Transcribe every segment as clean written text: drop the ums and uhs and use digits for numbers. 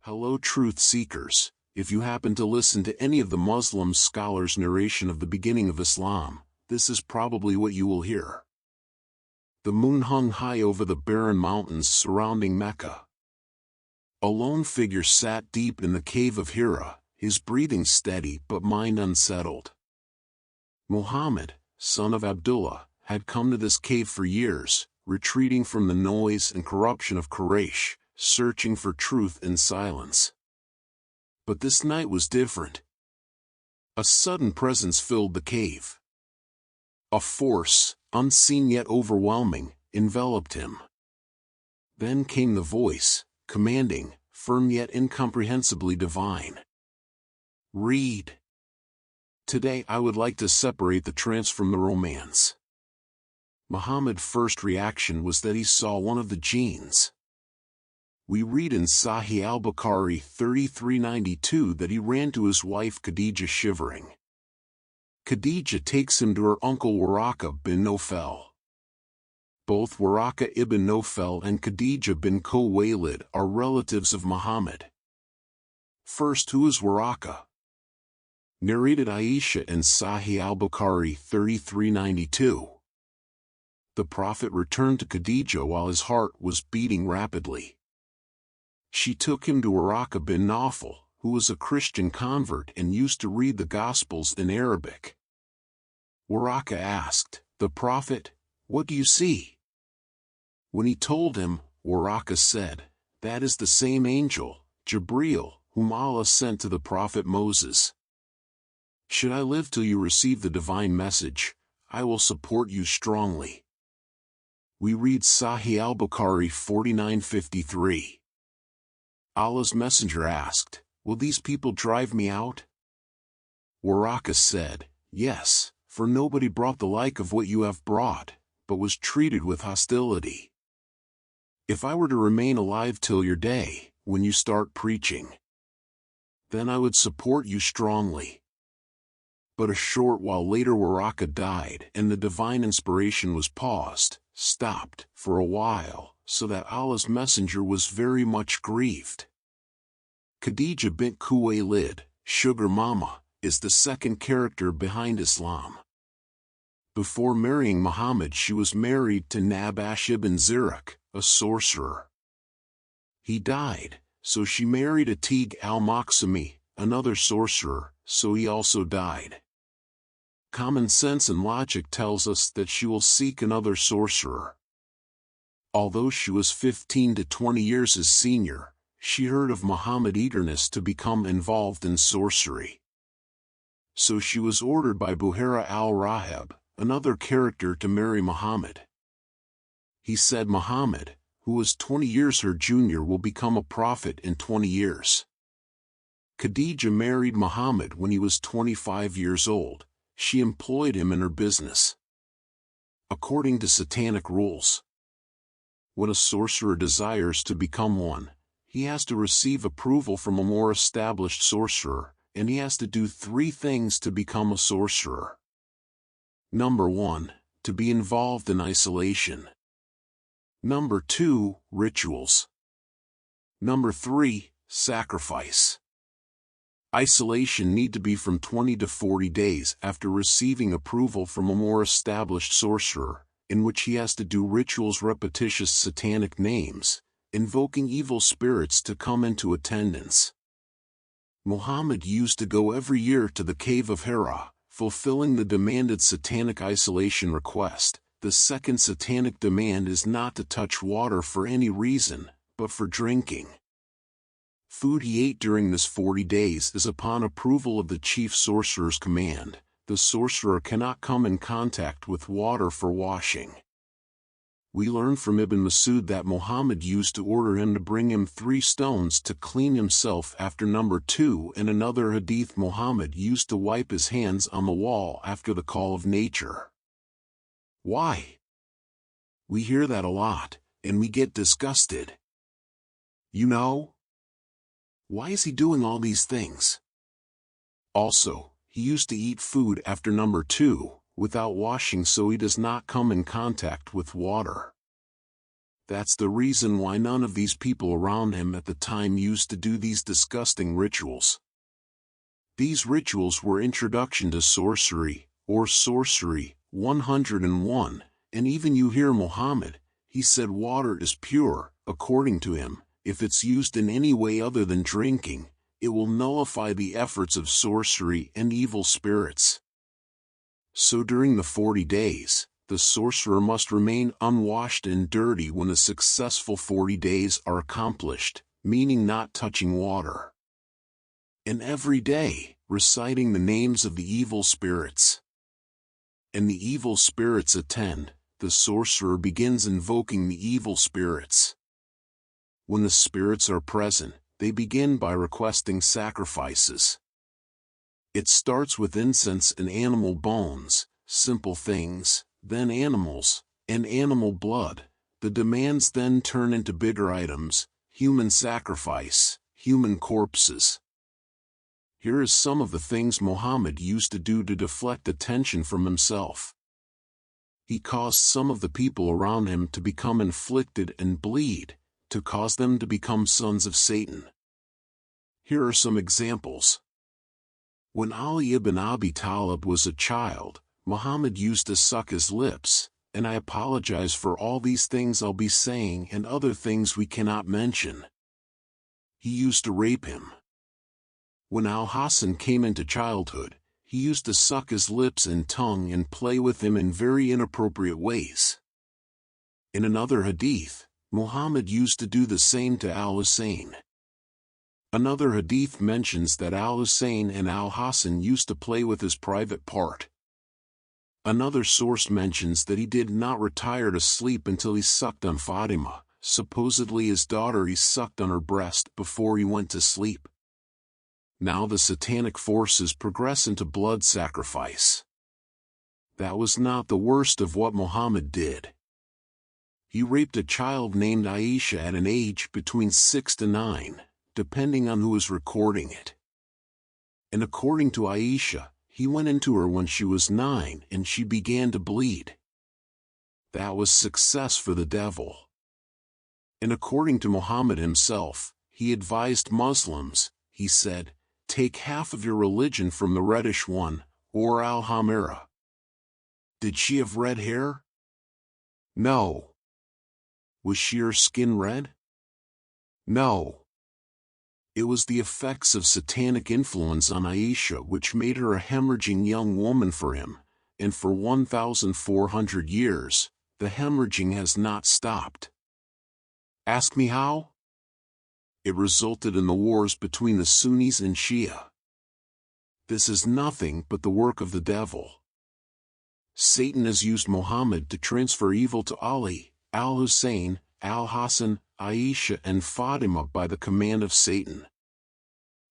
Hello truth seekers, if you happen to listen to any of the Muslim scholars' narration of the beginning of Islam, this is probably what you will hear. The moon hung high over the barren mountains surrounding Mecca. A lone figure sat deep in the cave of Hira, his breathing steady but mind unsettled. Mohammed, son of Abdullah, had come to this cave for years, retreating from the noise and corruption of Quraysh, searching for truth in silence. But this night was different. A sudden presence filled the cave. A force, unseen yet overwhelming, enveloped him. Then came the voice, commanding, firm yet incomprehensibly divine. Read. Today I would like to separate the trance from the romance. Muhammad's first reaction was that he saw one of the jinns. We read in Sahih al-Bukhari 3392 that he ran to his wife Khadija shivering. Khadija takes him to her uncle Waraqa bin Nawfal. Both Waraqa ibn Nawfal and Khadija bin Khuwaylid are relatives of Muhammad. First, who is Waraqa? Narrated Aisha in Sahih al-Bukhari 3392. The Prophet returned to Khadija while his heart was beating rapidly. She took him to Waraqa bin Nawfal, who was a Christian convert and used to read the Gospels in Arabic. Waraqa asked the Prophet, "What do you see?" When he told him, Waraqa said, "That is the same angel, Jibreel, whom Allah sent to the Prophet Moses. Should I live till you receive the divine message, I will support you strongly." We read Sahih al-Bukhari 4953. Allah's messenger asked, "Will these people drive me out?" Waraqa said, "Yes, for nobody brought the like of what you have brought, but was treated with hostility. If I were to remain alive till your day, when you start preaching, then I would support you strongly." But a short while later Waraqa died and the divine inspiration was paused, stopped, for a while, so that Allah's messenger was very much grieved. Khadija bint Khuwaylid, Sugar Mama, is the second character behind Islam. Before marrying Muhammad she was married to Nabash ibn Zirak, a sorcerer. He died, so she married Atig al-Maksumi, another sorcerer, so he also died. Common sense and logic tells us that she will seek another sorcerer. Although she was 15 to 20 years his senior, she heard of Muhammad's eagerness to become involved in sorcery. So she was ordered by Buhaira al-Rahib, another character, to marry Muhammad. He said Muhammad, who was 20 years her junior, will become a prophet in 20 years. Khadija married Muhammad when he was 25 years old. She employed him in her business. According to satanic rules, when a sorcerer desires to become one, he has to receive approval from a more established sorcerer, and he has to do 3 things to become a sorcerer. Number 1, to be involved in isolation. Number 2, rituals. Number 3, sacrifice. Isolation need to be from 20 to 40 days after receiving approval from a more established sorcerer, in which he has to do rituals, repetitious satanic names, invoking evil spirits to come into attendance. Muhammad used to go every year to the cave of Hira, fulfilling the demanded satanic isolation request. The second satanic demand is not to touch water for any reason, but for drinking. Food he ate during this 40 days is upon approval of the chief sorcerer's command. The sorcerer cannot come in contact with water for washing. We learn from Ibn Masud that Muhammad used to order him to bring him 3 stones to clean himself after. Number 2, in another hadith Muhammad used to wipe his hands on the wall after the call of nature. Why? We hear that a lot, and we get disgusted. You know? Why is he doing all these things? Also, he used to eat food after number 2, without washing, so he does not come in contact with water. That's the reason why none of these people around him at the time used to do these disgusting rituals. These rituals were introduction to sorcery, or sorcery, 101, and even you hear Muhammad, he said water is pure, according to him, if it's used in any way other than drinking, it will nullify the efforts of sorcery and evil spirits. So during the 40 days, the sorcerer must remain unwashed and dirty when the successful 40 days are accomplished, meaning not touching water. And every day, reciting the names of the evil spirits. And the evil spirits attend, the sorcerer begins invoking the evil spirits. When the spirits are present, they begin by requesting sacrifices. It starts with incense and animal bones, simple things, then animals, and animal blood. The demands then turn into bigger items, human sacrifice, human corpses. Here is some of the things Muhammad used to do to deflect attention from himself. He caused some of the people around him to become inflicted and bleed, to cause them to become sons of Satan. Here are some examples. When Ali ibn Abi Talib was a child, Muhammad used to suck his lips, and I apologize for all these things I'll be saying and other things we cannot mention. He used to rape him. When Al-Hassan came into childhood, he used to suck his lips and tongue and play with him in very inappropriate ways. In another hadith, Muhammad used to do the same to Al-Hussein. Another hadith mentions that Al-Hussein and Al-Hassan used to play with his private part. Another source mentions that he did not retire to sleep until he sucked on Fatima, supposedly his daughter. He sucked on her breast before he went to sleep. Now the satanic forces progress into blood sacrifice. That was not the worst of what Muhammad did. He raped a child named Aisha at an age between 6 to 9, depending on who is recording it. And according to Aisha, he went into her when she was 9 and she began to bleed. That was success for the devil. And according to Muhammad himself, he advised Muslims, he said, take half of your religion from the reddish one, or al-Hamira. Did she have red hair? No. Was she her skin red? No. It was the effects of satanic influence on Aisha which made her a hemorrhaging young woman for him, and for 1,400 years, the hemorrhaging has not stopped. Ask me how? It resulted in the wars between the Sunnis and Shia. This is nothing but the work of the devil. Satan has used Muhammad to transfer evil to Ali, Al-Hussein, Al-Hassan, Aisha and Fatima by the command of Satan.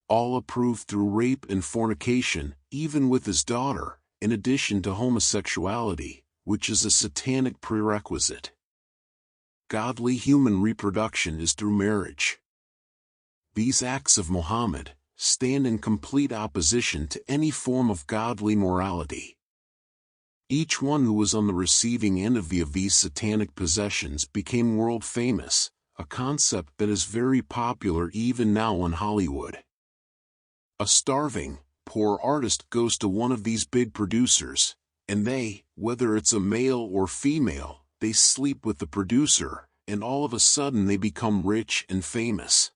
All approved through rape and fornication, even with his daughter, in addition to homosexuality, which is a satanic prerequisite. Godly human reproduction is through marriage. These acts of Muhammad stand in complete opposition to any form of godly morality. Each one who was on the receiving end of these satanic possessions became world famous, a concept that is very popular even now in Hollywood. A starving, poor artist goes to one of these big producers, and they, whether it's a male or female, they sleep with the producer, and all of a sudden they become rich and famous.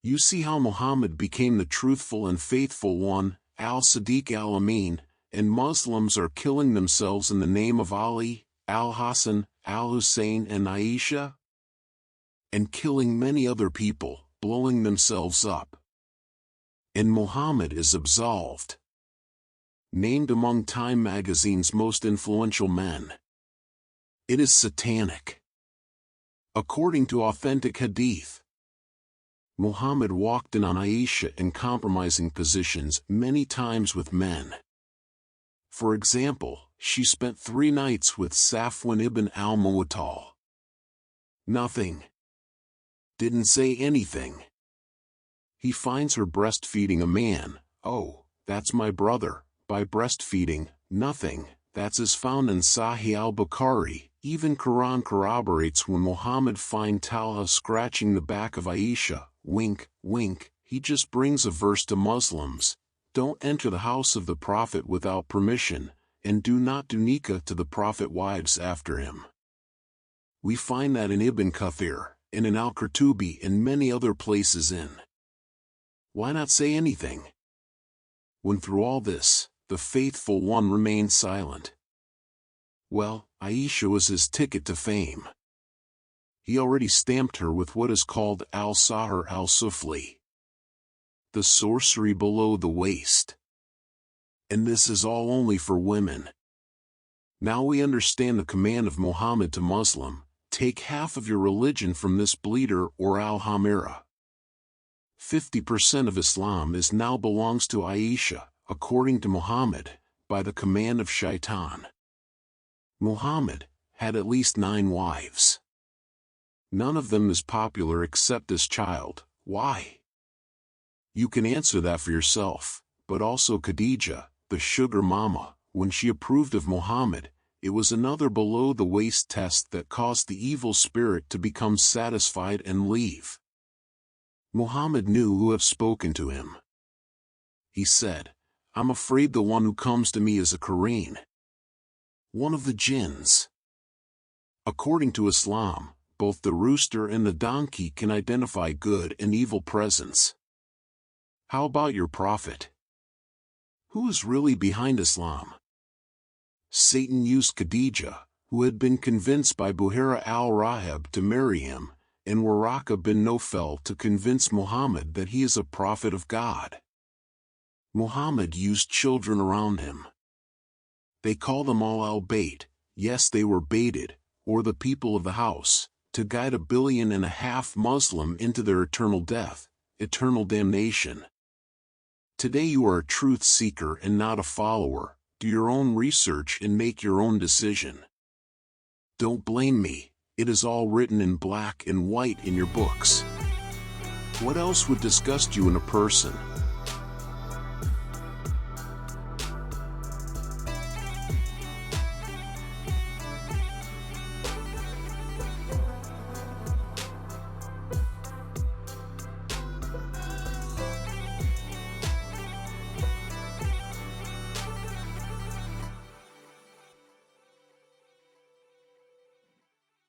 You see how Muhammad became the truthful and faithful one, al-Sadiq al-Amin, and Muslims are killing themselves in the name of Ali, Al-Hassan, Al-Hussein and Aisha? And killing many other people, blowing themselves up. And Muhammad is absolved. Named among Time magazine's most influential men. It is satanic. According to authentic hadith, Muhammad walked in on Aisha in compromising positions many times with men. For example, she spent 3 nights with Safwan ibn al-Mu'attal. Nothing. Didn't say anything. He finds her breastfeeding a man. Oh, that's my brother. By breastfeeding, nothing. That's as found in Sahih al-Bukhari. Even Quran corroborates when Muhammad find Talha scratching the back of Aisha. Wink, wink, he just brings a verse to Muslims. Don't enter the house of the Prophet without permission, and do not do nikah to the Prophet wives after him. We find that in Ibn Kathir, and in Al-Qurtubi and many other places in. Why not say anything? When through all this, the faithful one remained silent. Well, Aisha was his ticket to fame. He already stamped her with what is called al-Sahar al-Sufli, the sorcery below the waist. And this is all only for women. Now we understand the command of Muhammad to Muslim, take half of your religion from this bleeder or al-Hamira. 50% of Islam is now belongs to Aisha, according to Muhammad, by the command of Shaitan. Muhammad had at least 9 wives. None of them is popular except this child. Why? You can answer that for yourself, but also Khadija, the sugar mama, when she approved of Muhammad, it was another below-the-waist test that caused the evil spirit to become satisfied and leave. Muhammad knew who have spoken to him. He said, I'm afraid the one who comes to me is a Qareen, one of the jinns. According to Islam, both the rooster and the donkey can identify good and evil presence. How about your prophet? Who is really behind Islam? Satan used Khadija, who had been convinced by Buhaira al-Rahib to marry him, and Waraqa bin Nofel to convince Muhammad that he is a prophet of God. Muhammad used children around him. They call them all al-Bayt, yes they were baited, or the people of the house, to guide 1.5 billion Muslim into their eternal death, eternal damnation. Today you are a truth seeker and not a follower. Do your own research and make your own decision. Don't blame me, it is all written in black and white in your books. What else would disgust you in a person?